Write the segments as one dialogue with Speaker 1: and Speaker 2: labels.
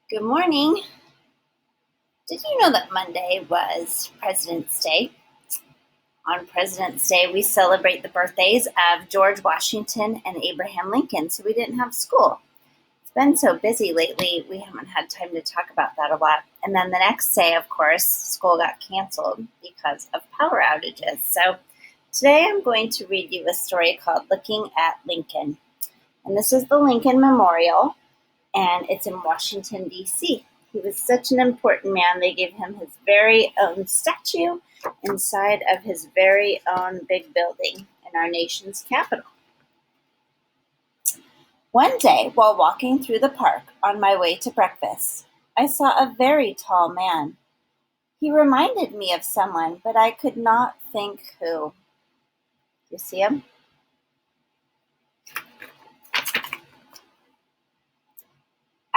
Speaker 1: Good morning. Did you know that Monday was President's Day? On President's Day, we celebrate the birthdays of George Washington and Abraham Lincoln, so we didn't have school. It's been so busy lately, we haven't had time to talk about that a lot. And then the next day, of course, school got canceled because of power outages. So today I'm going to read you a story called Looking at Lincoln. And this is the Lincoln Memorial, and it's in Washington, D.C. He was such an important man, they gave him his very own statue inside of his very own big building in our nation's capital. One day, while walking through the park on my way to breakfast, I saw a very tall man. He reminded me of someone, but I could not think who. You see him?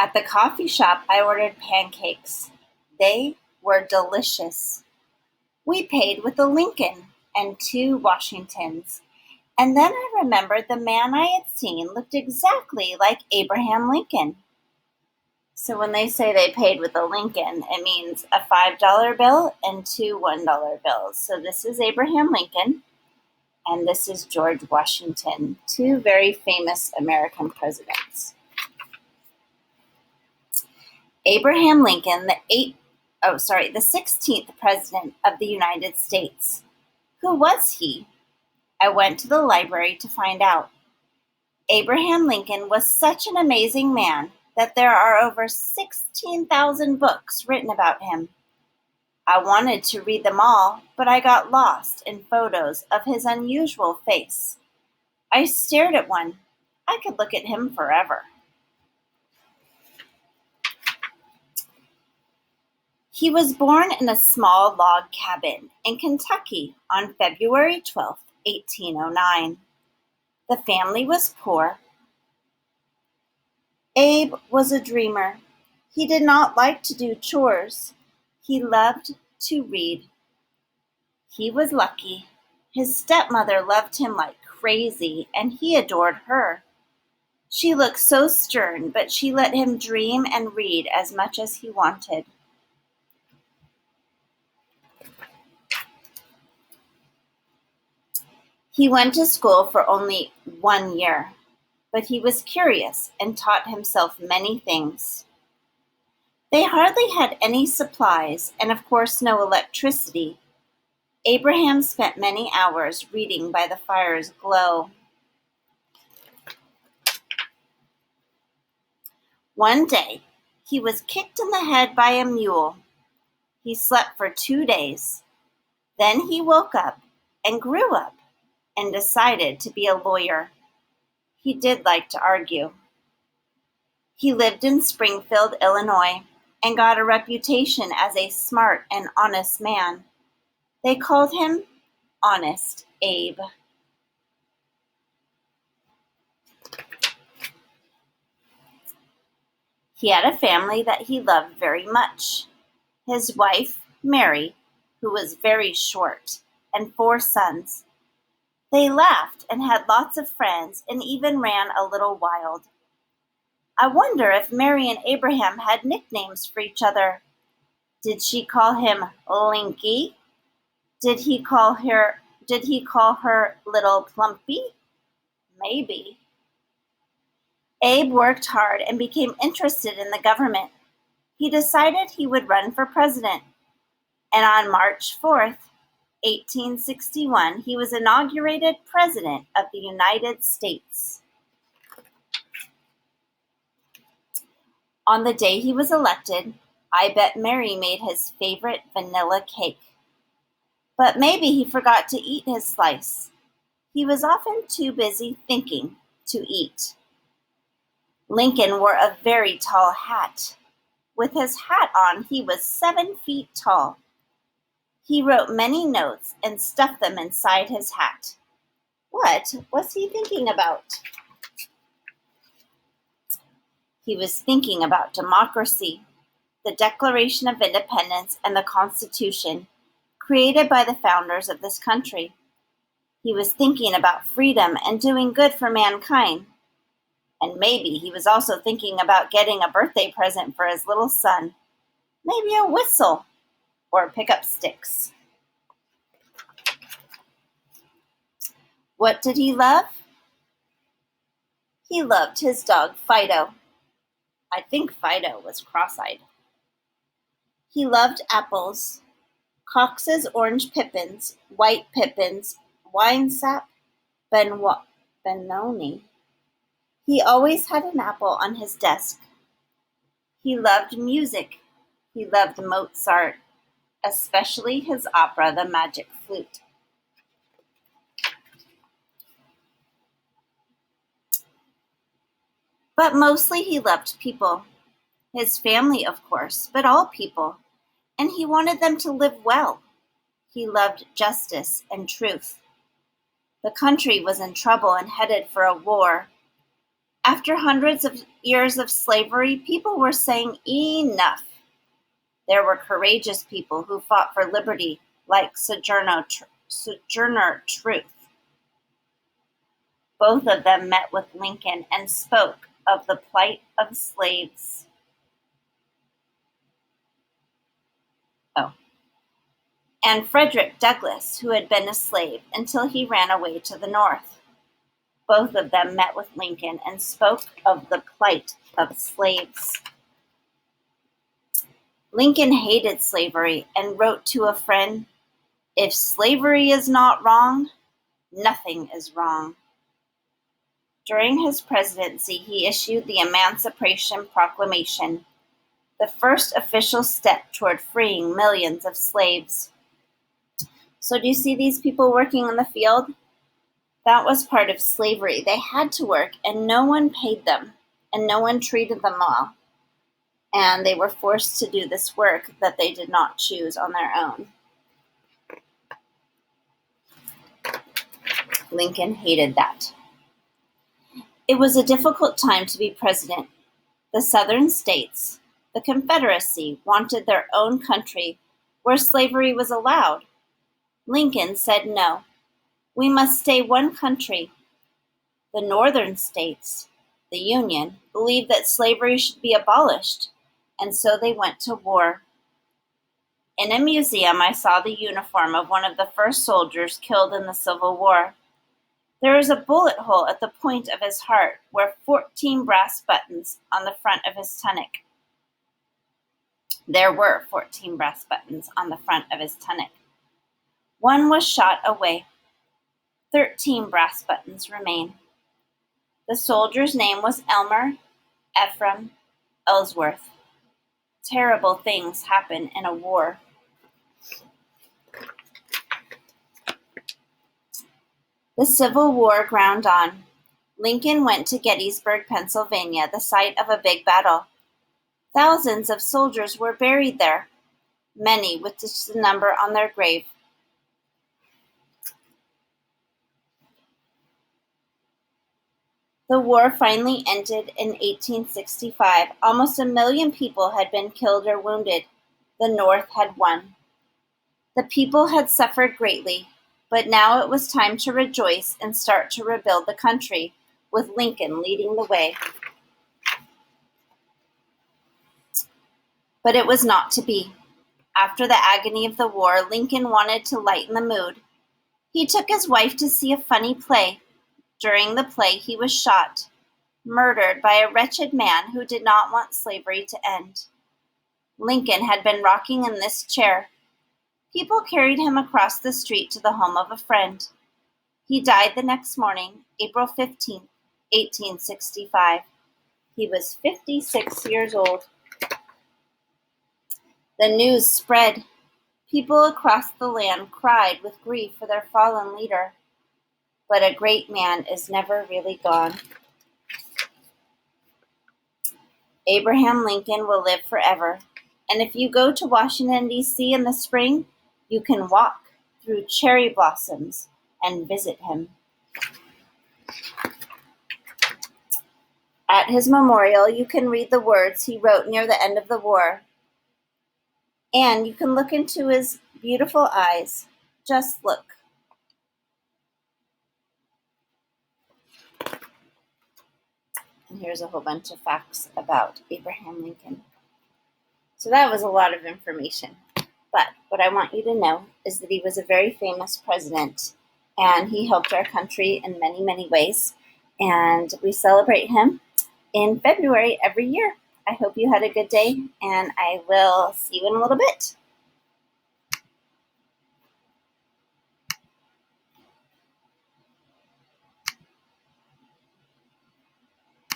Speaker 1: At the coffee shop, I ordered pancakes. They were delicious. We paid with a Lincoln and 2 Washingtons. And then I remembered the man I had seen looked exactly like Abraham Lincoln. So when they say they paid with a Lincoln, it means a $5 bill and 2 $1 bills. So this is Abraham Lincoln, and this is George Washington, 2 very famous American presidents. Abraham Lincoln, the 16th President of the United States. Who was he? I went to the library to find out. Abraham Lincoln was such an amazing man that there are over 16,000 books written about him. I wanted to read them all, but I got lost in photos of his unusual face. I stared at one. I could look at him forever. He was born in a small log cabin in Kentucky on February 12, 1809. The family was poor. Abe was a dreamer. He did not like to do chores. He loved to read. He was lucky. His stepmother loved him like crazy, and he adored her. She looked so stern, but she let him dream and read as much as he wanted. He went to school for only 1 year, but he was curious and taught himself many things. They hardly had any supplies and, of course, no electricity. Abraham spent many hours reading by the fire's glow. One day, he was kicked in the head by a mule. He slept for 2 days. Then he woke up and grew up and decided to be a lawyer. He did like to argue. He lived in Springfield, Illinois, and got a reputation as a smart and honest man. They called him Honest Abe. He had a family that he loved very much. His wife, Mary, who was very short, and 4 sons. They laughed and had lots of friends and even ran a little wild. I wonder if Mary and Abraham had nicknames for each other. Did she call him Linky? Did he call her Little Plumpy? Maybe. Abe worked hard and became interested in the government. He decided he would run for president. And on March 4th, 1861, he was inaugurated President of the United States. On the day he was elected, I bet Mary made his favorite vanilla cake. But maybe he forgot to eat his slice. He was often too busy thinking to eat. Lincoln wore a very tall hat. With his hat on, he was 7 feet tall. He wrote many notes and stuffed them inside his hat. What was he thinking about? He was thinking about democracy, the Declaration of Independence, and the Constitution, created by the founders of this country. He was thinking about freedom and doing good for mankind. And maybe he was also thinking about getting a birthday present for his little son. Maybe a whistle or pickup sticks. What did he love? He loved his dog Fido. I think Fido was cross-eyed. He loved apples, Cox's orange pippins, white pippins, winesap, Benoni. He always had an apple on his desk. He loved music. He loved Mozart, especially his opera, The Magic Flute. But mostly he loved people. His family, of course, but all people. And he wanted them to live well. He loved justice and truth. The country was in trouble and headed for a war. After hundreds of years of slavery, people were saying enough. There were courageous people who fought for liberty, like Sojourner Truth. Both of them met with Lincoln and spoke of the plight of slaves. And Frederick Douglass, who had been a slave until he ran away to the North. Both of them met with Lincoln and spoke of the plight of slaves. Lincoln hated slavery and wrote to a friend, "If slavery is not wrong, nothing is wrong." During his presidency, he issued the Emancipation Proclamation, the first official step toward freeing millions of slaves. So do you see these people working in the field? That was part of slavery. They had to work, and no one paid them, and no one treated them well. And they were forced to do this work that they did not choose on their own. Lincoln hated that. It was a difficult time to be president. The Southern states, the Confederacy, wanted their own country where slavery was allowed. Lincoln said no. We must stay one country. The Northern states, the Union, believed that slavery should be abolished, and so they went to war. In a museum, I saw the uniform of one of the first soldiers killed in the Civil War. There is a bullet hole at the point of his heart where 14 brass buttons on the front of his tunic. There were 14 brass buttons on the front of his tunic. One was shot away. 13 brass buttons remain. The soldier's name was Elmer Ephraim Ellsworth. Terrible things happen in a war. The Civil War ground on. Lincoln went to Gettysburg, Pennsylvania, the site of a big battle. Thousands of soldiers were buried there, many with just a number on their grave. The war finally ended in 1865. Almost 1 million people had been killed or wounded. The North had won. The people had suffered greatly, but now it was time to rejoice and start to rebuild the country, with Lincoln leading the way. But it was not to be. After the agony of the war, Lincoln wanted to lighten the mood. He took his wife to see a funny play. During the play, he was shot, murdered by a wretched man who did not want slavery to end. Lincoln had been rocking in this chair. People carried him across the street to the home of a friend. He died the next morning, April 15, 1865. He was 56 years old. The news spread. People across the land cried with grief for their fallen leader. But a great man is never really gone. Abraham Lincoln will live forever. And if you go to Washington, D.C. in the spring, you can walk through cherry blossoms and visit him. At his memorial, you can read the words he wrote near the end of the war. And you can look into his beautiful eyes. Just look. here's a whole bunch of facts about Abraham Lincoln. So that was a lot of information. But what I want you to know is that he was a very famous president, and he helped our country in many, many ways. And we celebrate him in February every year. I hope you had a good day, and I will see you in a little bit.